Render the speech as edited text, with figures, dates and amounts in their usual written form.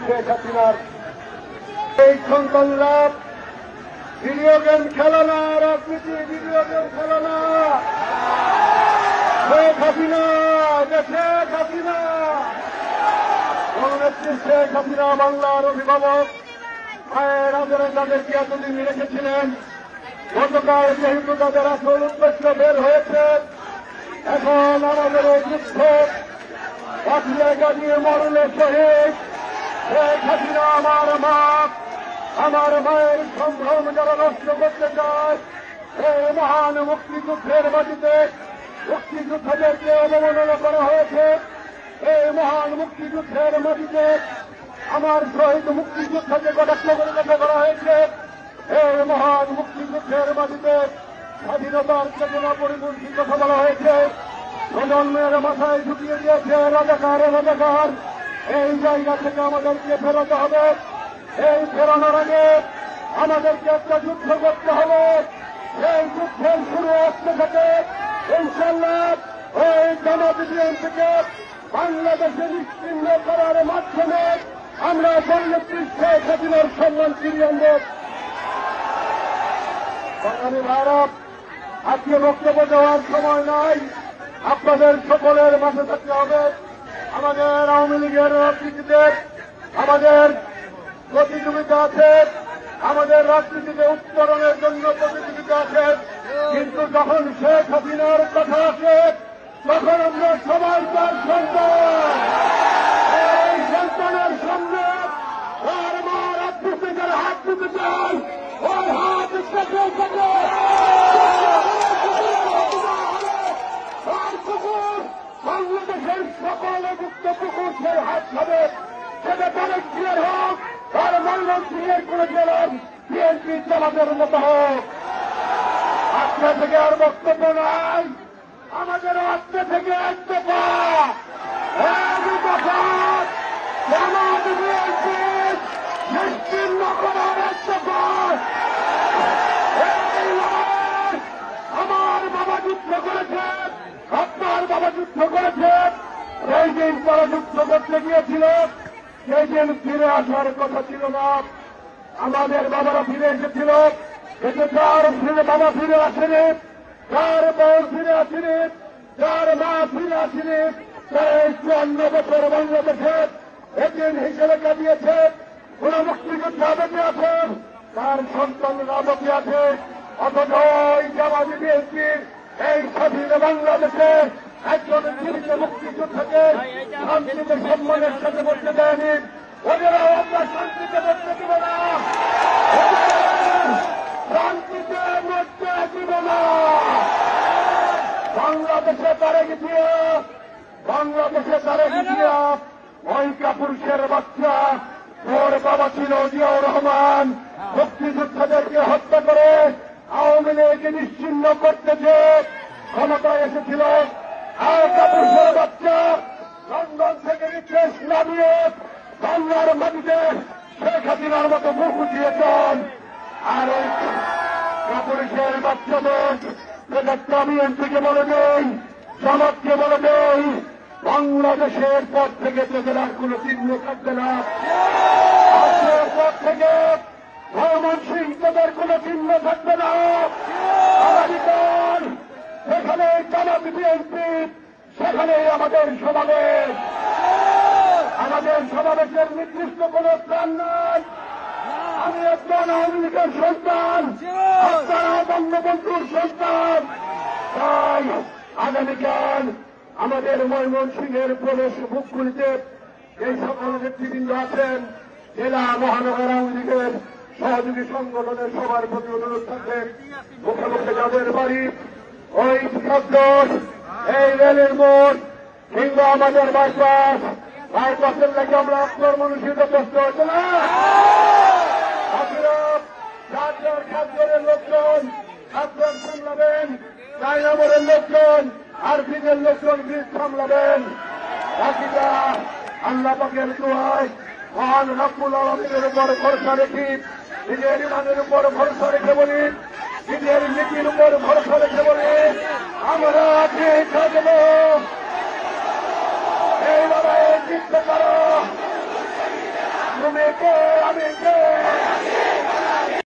শেখ হাসিনার এই সন্তানরা ভিডিও গেম খেলা না, রাজনীতি ভিডিও গেম খেলা না। শেখ হাসিনা, শেখ হাসিনা, নেত্রী শেখ হাসিনা বাংলার অভিভাবক ভাইয়ের আদরে যাদেরকে এতদিন রেখেছিলেন, গতকাল যেহেতু তাদের আসল উদ্দেশ্য বের হয়েছে, এখন আমাদের এই যুদ্ধ জায়গা দিয়ে মরণের শহীদ শেখ হাসিনা আমার মা, আমার মায়ের সম্ভ্রম যারা নষ্ট করতে চায়, এই মহান মুক্তিযুদ্ধের মাটিতে মুক্তিযোদ্ধাদেরকে অবমাননা করা হয়েছে। এই মহান মুক্তিযুদ্ধের মাটিতে আমার শহীদ মুক্তিযোদ্ধাকে কটাক্ষ করে দেখা করা হয়েছে। এই মহান মুক্তিযুদ্ধের মাটিতে স্বাধীনতার চেতনা পরিপন্থী কথা বলা হয়েছে। প্রজন্মের মাথায় ঢুকিয়ে দিয়েছে রাজাকার রাজাকার। এই জায়গা থেকে আমাদেরকে ফেরাতে হবে। এই ফেরানোর আগে আমাদেরকে একটা যুদ্ধ করতে হবে। এই যুদ্ধের শুরু আসতে থাকে ইনশাল্লাহ ওই জামাত থেকে বাংলাদেশে নিশ্চিহ্ন করার মাধ্যমে আমরা নেত্রী শেখ হাসিনার সম্মান ফিরিয়ে আনব। বাঙালি ভারত আজকে বক্তব্য দেওয়ার সময় নাই, আপনাদের সকলের মাঝে থাকতে হবে। আমাদের আওয়ামী লীগের রাজনীতিতে আমাদের প্রতিযোগিতা আছে, আমাদের রাজনীতিতে উত্তরণের জন্য প্রতিযোগিতা আছে, কিন্তু যখন শেখ হাসিনার কথা আসে তখন আমরা সবাই তার সন্তান। এই সন্তানের সামনে বারবার আত্মীয় যারা হাত দিতে চায় ওই হাত বাংলাদেশের সকল মুক্ত পুকুর সেই হাত খাবে, সেটা তারেক জিয়ার হোক আর ময়মনসিংহের কোন জেলার বিএনপি জামাতের মতো হোক। আজকে থেকে আর বক্তব্য নাই, আমাদের আজকে থেকে এক দফা জামাত বিএনপি নিশ্চিহ্ন করার এক দফা। আমার বাবা যুদ্ধ করেছেন, আপনার বাবা যুদ্ধ করেছেন। এই দিন তারা যুদ্ধ করতে গিয়েছিল, সেই দিন ফিরে আসার কথা ছিল না। আমাদের বাবারা ফিরে এসেছিল, কিন্তু যার বাবা ফিরে আসেনি, যার বোন ফিরে আসেনি, যার মা ফিরে আসেনি, তারা 54 বছর বাংলাদেশে এদিন হিসেবে কাটিয়েছে। কোন মুক্তিযোদ্ধা বেঁচে আছেন, তার সন্তানরা বেঁচে আছে, অথচ ওই জামাত বিএনপির এই স্বাধীন বাংলাদেশে একজন জীবিত মুক্তিযোদ্ধাকে শান্তিতে সম্মানের সাথে বলতে দেয়নি। ওদেরাও আমরা শান্তিতে বলতে দিব না, শান্তিতে মরতে দিব না। বাংলাদেশে তারেক জিয়া, বাংলাদেশে তারেক জিয়া ওই কাপুরুষের বাচ্চা, ওর বাবা ছিল জিয়াউর রহমান, মুক্তিযোদ্ধাদেরকে হত্যা করে আওয়ামী লীগকে নিশ্চিহ্ন করতেছে ক্ষমতায় এসেছিল। আর কাপুরুষের বাচ্চা লন্ডন থেকে রিকোয়েস্ট নামিয়ে বাংলার মাটিতে শেখ হাসিনার মতো মুখ উঠিয়েছেন। আর ওই কাপুরুষের বাচ্চাদের বিএনপিকে বলে দেই, জামাতকে বলে দেই, বাংলাদেশের পর থেকে তোদের আর কোন চিহ্ন থাকবে না। আজকের পর থেকে ময়মনসিংহ তোদের কোন চিহ্ন থাকবে না। আগামীকাল সেখানে জামাত বিএনপি, সেখানে আমাদের সমাবেশ। আমাদের সমাবেশের নির্দিষ্ট কোন স্থান নাই। আমি একজন আওয়ামী লীগের সন্তান, আপনারা বঙ্গবন্ধুর সন্তান। তাই আগামীকাল আমাদের ময়মনসিংহের প্রবেশ মুখগুলিতে এই সকল নেতৃবৃন্দ আছেন, জেলা মহানগর আওয়ামী লীগের সহযোগী সংগঠনের সবার প্রতি অনুরোধ থাকবে, মুখে মুখে যাদের বাড়ি ওই সদর এই রেলের মোড় কিংবা আমাদের বাইপাসের লাগে আমরা আপনার মনুষ্যিত কষ্ট হচ্ছে না। খাদ্যের লোকজন খাদ্য সামলাবেন, 4 নম্বরের লোকজন আর ব্রিজের লোকজন ব্রিজ সামলাবেন। বাকিটা আল্লাহ পাকের দোয়ায় মহান রব্বুল আলামিনের উপর ভরসা রেখে, নিজের ইমানের উপর ভরসা রেখে বলি, নিজের নীতির উপর ভরসা রেখে বলি, আমরা থাকব। এই লড়াইয়ে জিততে পারো, তুমি কে আমি কে